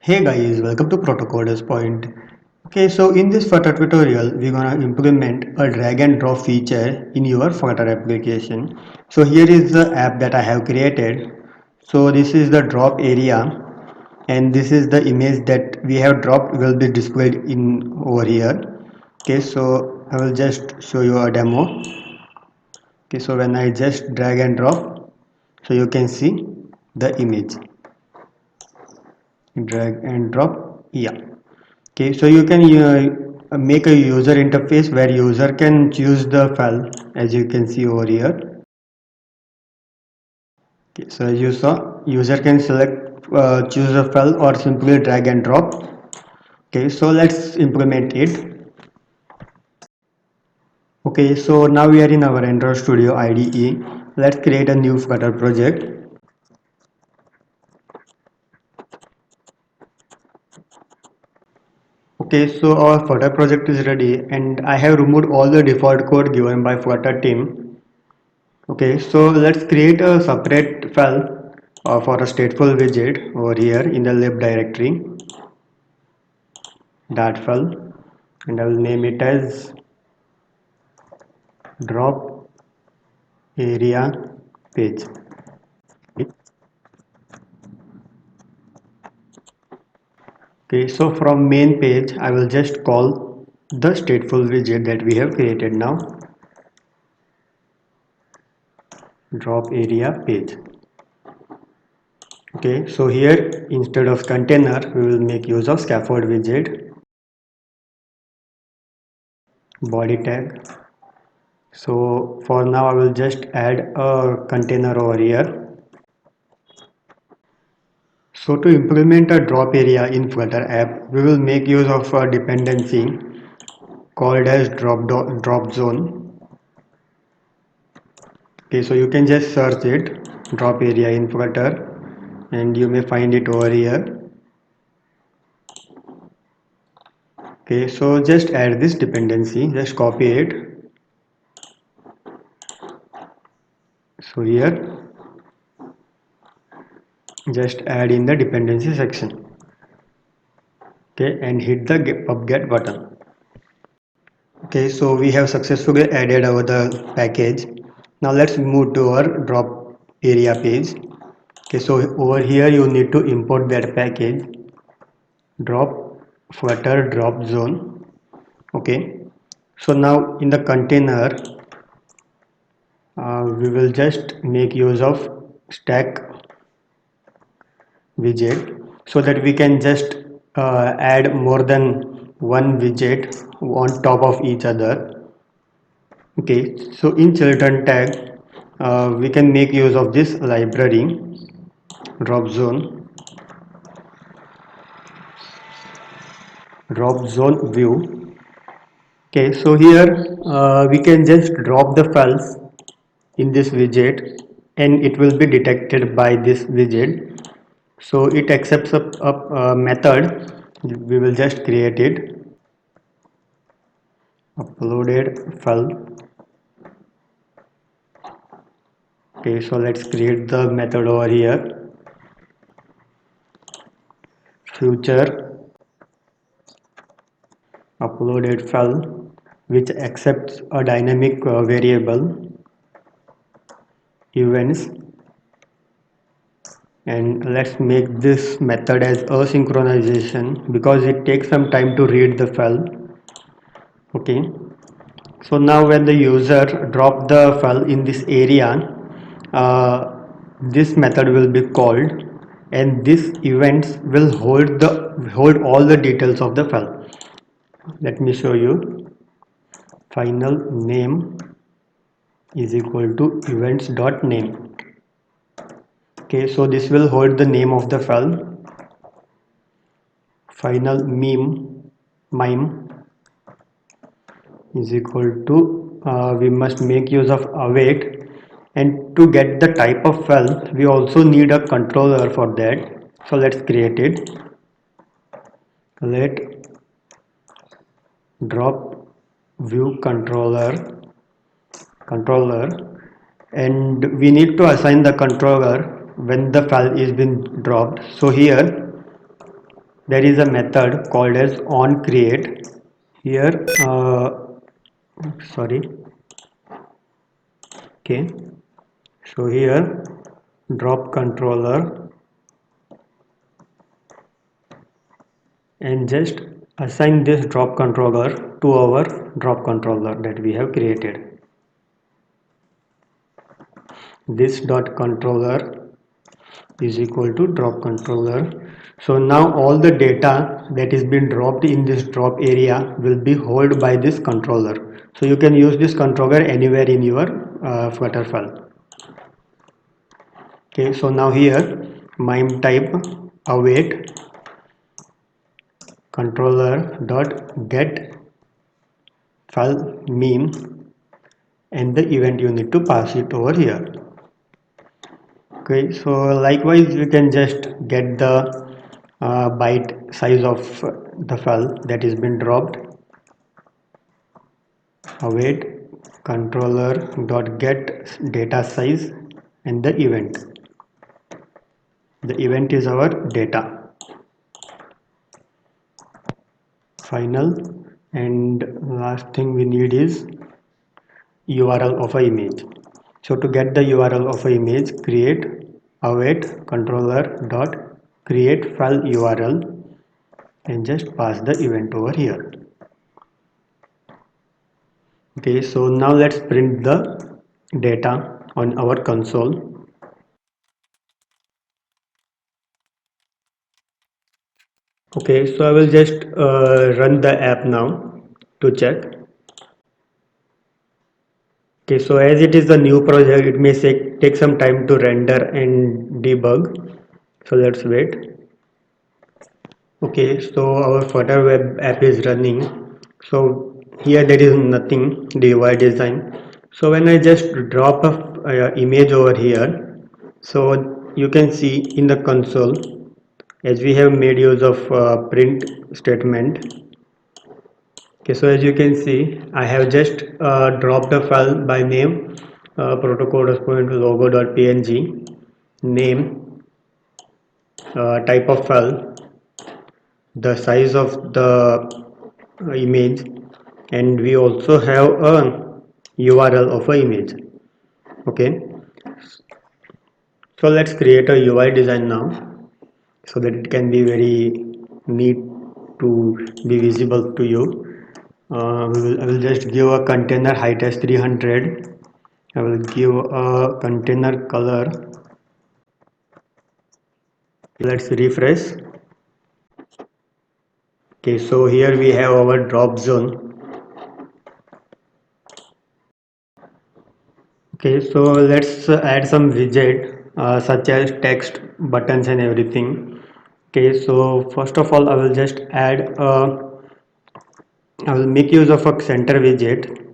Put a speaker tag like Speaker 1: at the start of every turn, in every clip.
Speaker 1: Hey guys, welcome to Protocoders Point. Okay, so in this Flutter tutorial, we're gonna implement a drag and drop feature in your Flutter application. So here is the app that I have created. So this is the drop area, and this is the image that we have dropped will be displayed in over here. Okay, so I will just show you a demo. Okay, so when I just drag and drop, so you can see the image. Drag and drop, yeah. Okay, so you can make a user interface where user can choose the file as you can see over here. Okay, so as you saw, user can select choose a file or simply drag and drop. Okay, so let's implement it. Okay, so now we are in our Android Studio IDE. Let's create a new Flutter project. Okay, so our Flutter project is ready and I have removed all the default code given by Flutter team. Okay, so let's create a separate file for a stateful widget over here in the lib directory, that file, and I will name it as drop area page. Okay, so from main page, I will just call the stateful widget that we have created now, drop area page. Okay, so here instead of container, we will make use of scaffold widget, body tag. So for now I will just add a container over here. So to implement a drop area in Flutter app, we will make use of a dependency called as drop zone. Okay, so you can just search it, drop area in Flutter, and you may find it over here. Okay, so just add this dependency, just copy it. So here, just add in the dependency section. Okay, and hit the pub-get button. Okay, so we have successfully added our the package. Now let's move to our drop area page. Okay, so over here you need to import that package, drop flutter drop zone. Okay, so now in the container we will just make use of stack widget so that we can just add more than one widget on top of each other. Okay, so in children tag we can make use of this library drop zone view. Okay, so here we can just drop the files in this widget and it will be detected by this widget. So it accepts a method. We will just create it, uploaded file. Okay, so let's create the method over here, future uploaded file, which accepts a dynamic variable events, and let's make this method as asynchronization because it takes some time to read the file. Okay, so now when the user drop the file in this area, this method will be called and this events will hold all the details of the file. Let me show you. Final name is equal to events.name. Okay, so this will hold the name of the file. Final mime is equal to we must make use of await, and to get the type of file we also need a controller for that. So let's create it. Let drop view controller, and we need to assign the controller when the file is been dropped. So here there is a method called as on create. Here, sorry, okay. So here, drop controller and just assign this drop controller to our drop controller that we have created. This dot controller is equal to drop controller. So now all the data that is being dropped in this drop area will be held by this controller. So you can use this controller anywhere in your Flutter file. Okay, so now here mime type await controller dot get file meme, and the event you need to pass it over here. Okay, so likewise you can just get the byte size of the file that is been dropped. Await controller dot get data size and the event. The event is our data final, and last thing we need is URL of a image. So to get the URL of a image, create await controller dot create file URL and just pass the event over here. Okay, so now let's print the data on our console. Okay, so I will just run the app now to check. Okay, so as it is a new project, it may take some time to render and debug. So let's wait. Okay, so our Flutter web app is running. So here there is nothing, the UI design. So when I just drop a image over here, so you can see in the console, as we have made use of print statement. Okay, so as you can see, I have just dropped a file by name protocol.logo.png, name, type of file, the size of the image, and we also have a URL of a image. Okay, so let's create a UI design now so that it can be very neat to be visible to you. I will just give a container height as 300. I will give a container color. Let's refresh. Okay, so here we have our drop zone. Okay, so let's add some widget such as text, buttons and everything. Okay, so first of all I will just I will make use of a center widget.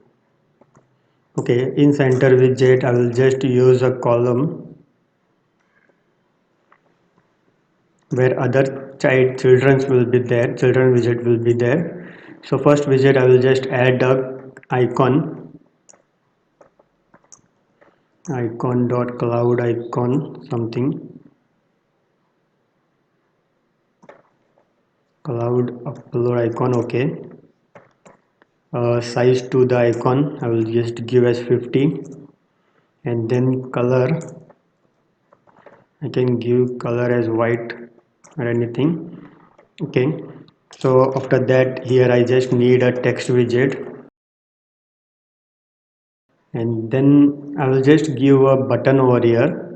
Speaker 1: Okay, in center widget I will just use a column where other children's will be there, children widget will be there. So first widget I will just add a icon dot cloud icon something, cloud upload icon. Okay, size to the icon I will just give as 50, and then color I can give color as white or anything. Okay, so after that here I just need a text widget, and then I will just give a button over here.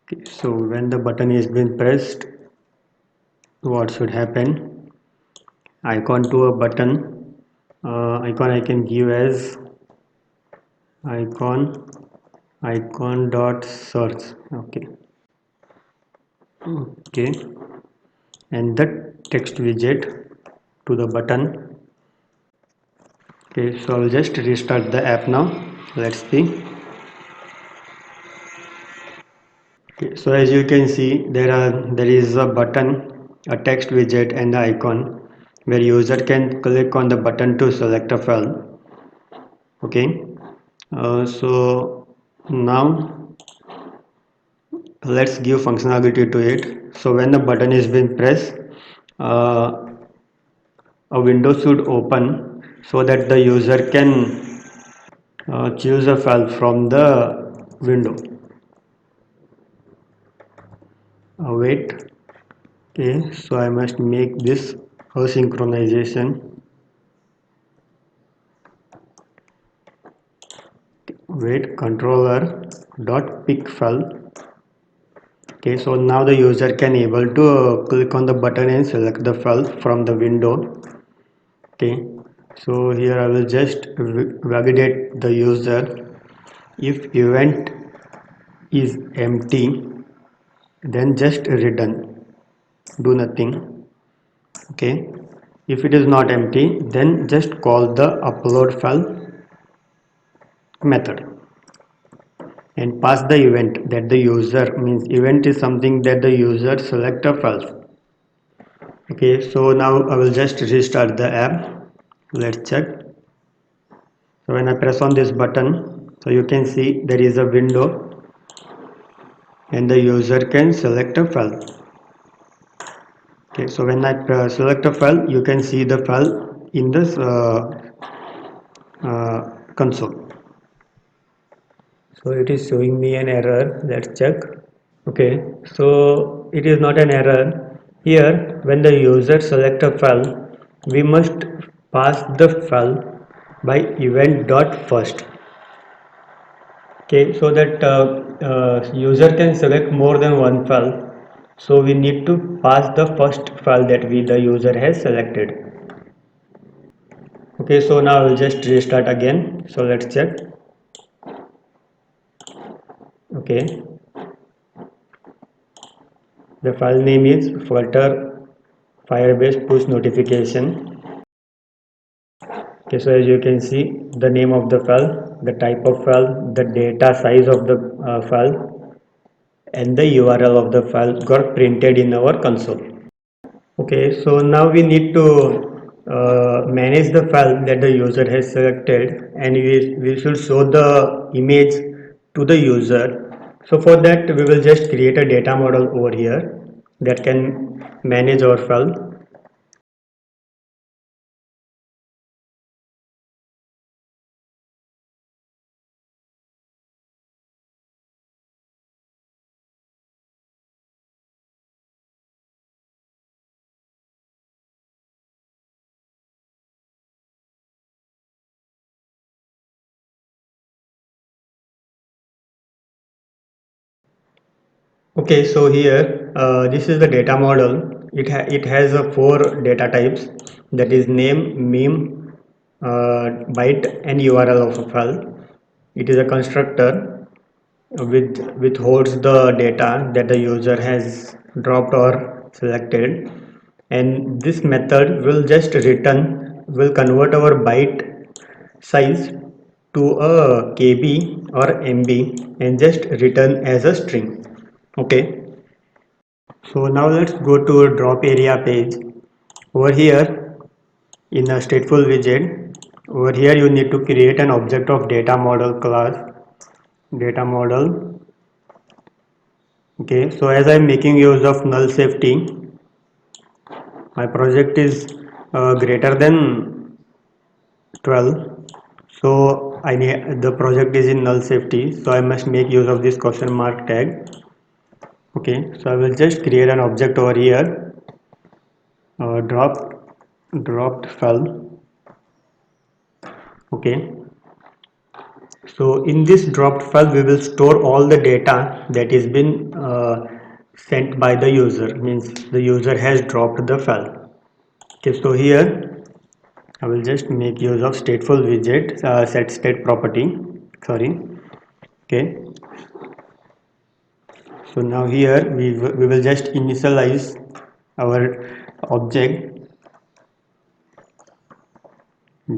Speaker 1: Okay, so when the button is been pressed, what should happen? Icon to a button, icon I can give as icon dot search. Okay, okay, and the text widget to the button. Okay, so I'll just restart the app now. Let's see. Okay, so as you can see, there is a button, a text widget and the icon where user can click on the button to select a file. Okay, so now let's give functionality to it. So when the button is being pressed, uh, a window should open so that the user can choose a file from the window. Wait, okay, so I must make this a synchronization. Wait, controller dot pick file. Okay, so now the user can able to click on the button and select the file from the window. Okay, so here I will just validate the user. If event is empty, then just return, do nothing. Okay, if it is not empty, then just call the upload file method and pass the event that the user, means event is something that the user select a file. Okay, so now I will just restart the app. Let's check. So when I press on this button, so you can see there is a window and the user can select a file. Okay, so when I select a file, you can see the file in this console. So it is showing me an error. Let's check. Okay, so it is not an error. Here when the user select a file, we must pass the file by event dot first. Okay, so that user can select more than one file, so we need to pass the first file that the user has selected. Okay, so now I will just restart again. So let's check. Okay, the file name is Flutter Firebase push notification. Okay, so as you can see, the name of the file, the type of file, the data size of the file, and the URL of the file got printed in our console. Okay, so now we need to manage the file that the user has selected, and we should show the image to the user. So for that we will just create a data model over here that can manage our file. Okay, so here this is the data model. It has four data types, that is name, meme, byte, and URL of a file. It is a constructor which holds the data that the user has dropped or selected, and this method will convert our byte size to a KB or MB and just return as a string. Okay, so now let's go to drop area page. Over here in a stateful widget, over here you need to create an object of data model class, data model. Okay, so as I'm making use of null safety, my project is greater than 12, so I need, the project is in null safety, so I must make use of this question mark tag. Okay, so I will just create an object over here, dropped file. Okay, so in this dropped file we will store all the data that is been sent by the user, means the user has dropped the file. Okay, so here I will just make use of stateful widget, set state property, sorry. Okay, so now here we will just initialize our object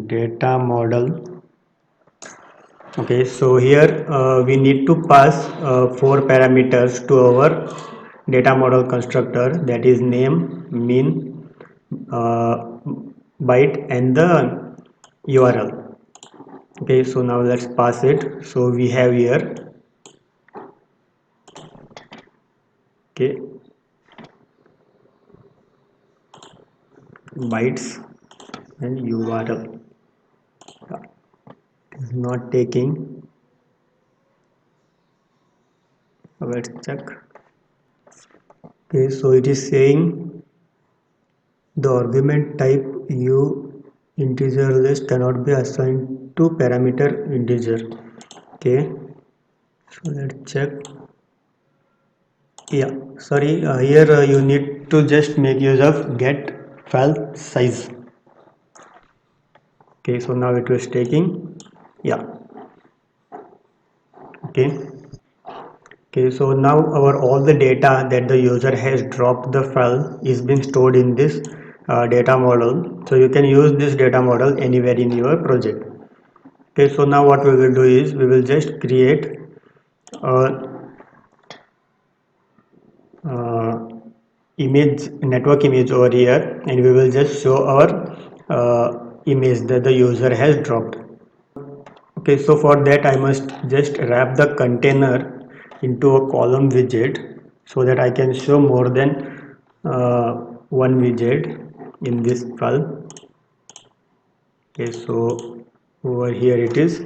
Speaker 1: data model. Okay, so here we need to pass four parameters to our data model constructor, that is name, mean, uh, byte, and the URL. Okay, so now let's pass it. So we have here Okay, bytes and URL is not taking. Let's check. Okay, so it is saying the argument type u integer list cannot be assigned to parameter integer. Okay, so let's check. Yeah, sorry, here you need to just make use of get file size. Okay, so now it was taking. Yeah, okay. Okay, so now our all the data that the user has dropped the file is being stored in this data model. So you can use this data model anywhere in your project. Okay, so now what we will do is we will just create a image network image over here, and we will just show our image that the user has dropped. Okay, so for that I must just wrap the container into a column widget so that I can show more than one widget in this file. Okay, so over here it is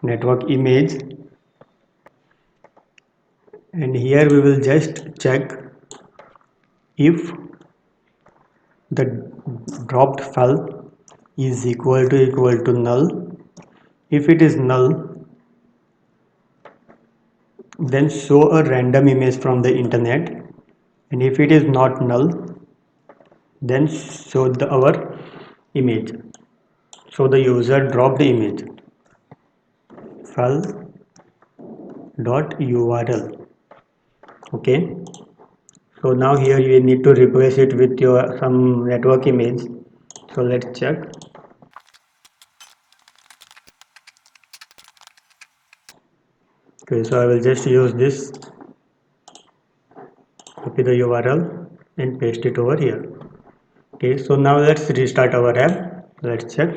Speaker 1: network image, and here we will just check if the dropped file is equal to null. If it is null, then show a random image from the internet, and if it is not null, then show our image. So the user dropped the image file dot url. Okay, so now here you need to replace it with your some network image. So let's check. Okay, so I will just use this, copy the url and paste it over here. Okay, so now let's restart our app. Let's check.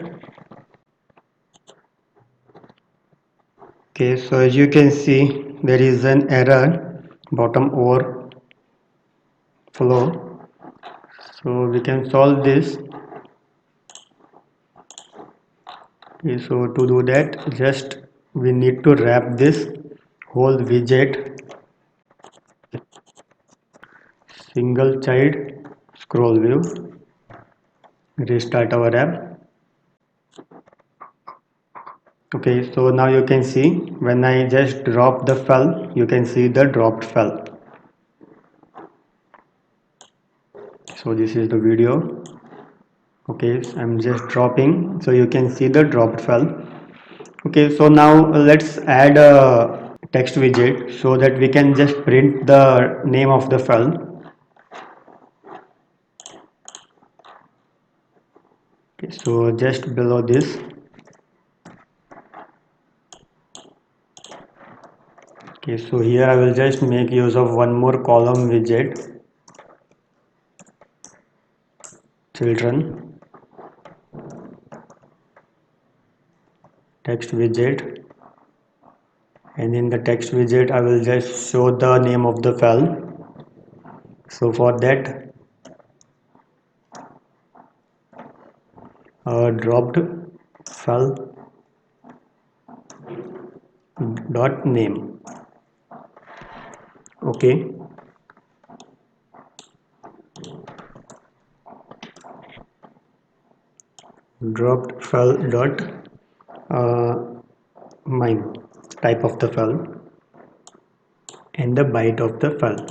Speaker 1: Okay, so as you can see, there is an error, bottom overflow. So we can solve this. Okay, so to do that, just we need to wrap this whole widget single child scroll view. Restart our app. Okay, so now you can see when I just drop the file, you can see the dropped file. So this is the video. Okay, so I'm just dropping, so you can see the dropped file. Okay, so now let's add a text widget so that we can just print the name of the file. Okay, so just below this. Okay, so here I will just make use of one more column widget, children, text widget, and in the text widget I will just show the name of the file. So for that, dropped file dot name. Okay, dropped file dot mime, type of the file, and the byte of the file,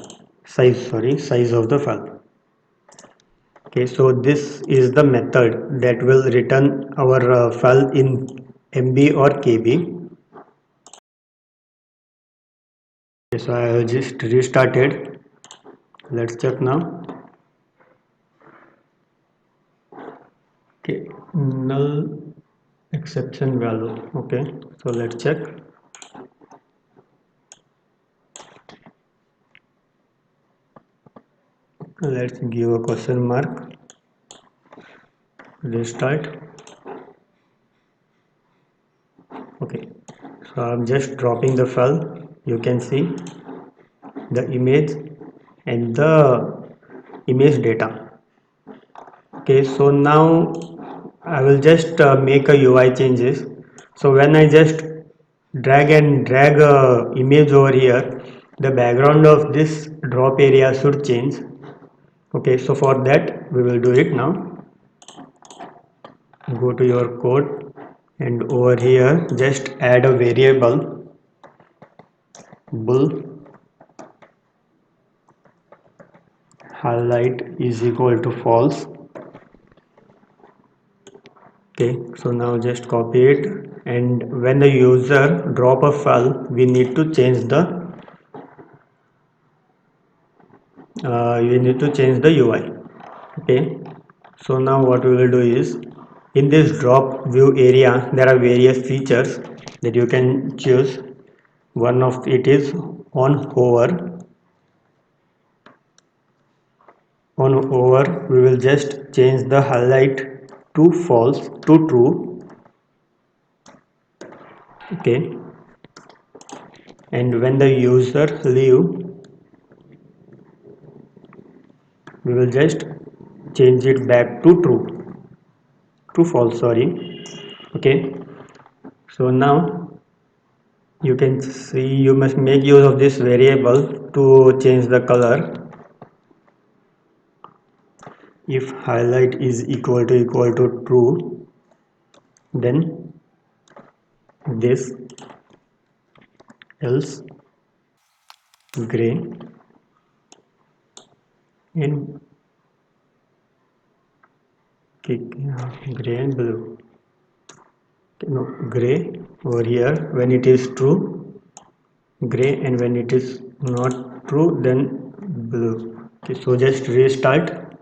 Speaker 1: size of the file. Okay, so this is the method that will return our file in MB or KB. Okay, so I have just restarted. Let's check now. Okay, null exception value. Okay, so let's check. Let's give a question mark. Restart. Okay, so I'm just dropping the file. You can see the image and the image data. Okay, so now I will just make a UI changes. So when I just drag and drag a image over here, the background of this drop area should change. Okay, so for that we will do it now. Go to your code and over here just add a variable bool highlight is equal to false. Okay, so now just copy it, and when the user drop a file we need to change the UI. Okay, so now what we will do is, in this drop view area there are various features that you can choose. One of it is on hover. On hover we will just change the highlight to false to true. Okay, and when the user leave we will just change it back to false, sorry. Okay, so now you can see you must make use of this variable to change the color. If highlight is equal to true, then this, else gray and gray and blue. No, gray over here when it is true, gray, and when it is not true then blue. Okay, so just restart,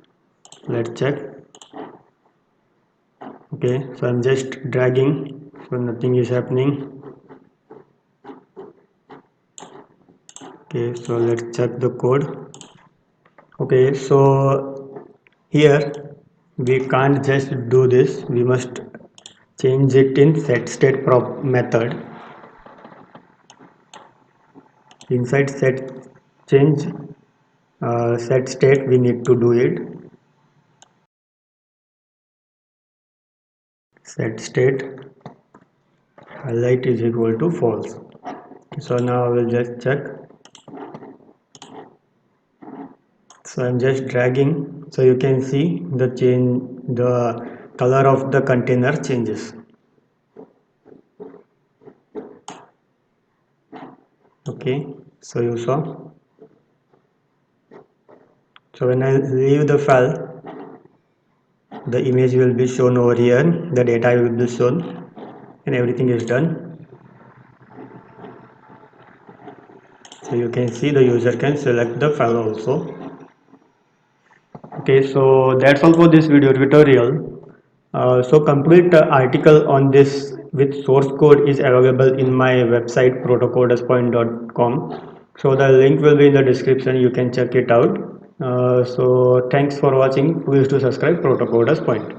Speaker 1: let's check. Okay, so I'm just dragging, so nothing is happening. Okay, so let's check the code. Okay, so here we can't just do this, we must change it in set state prop method. Inside set change set state we need to do it. Set state highlight is equal to false. So now I will just check. So I'm just dragging, so you can see the color of the container changes. Okay, so you saw. So when I leave the file, the image will be shown over here, the data will be shown, and everything is done. So you can see the user can select the file also. Okay, so that's all for this video tutorial. So complete article on this with source code is available in my website protocoderspoint.com. So the link will be in the description, you can check it out. So thanks for watching. Please do subscribe Protocoders Point.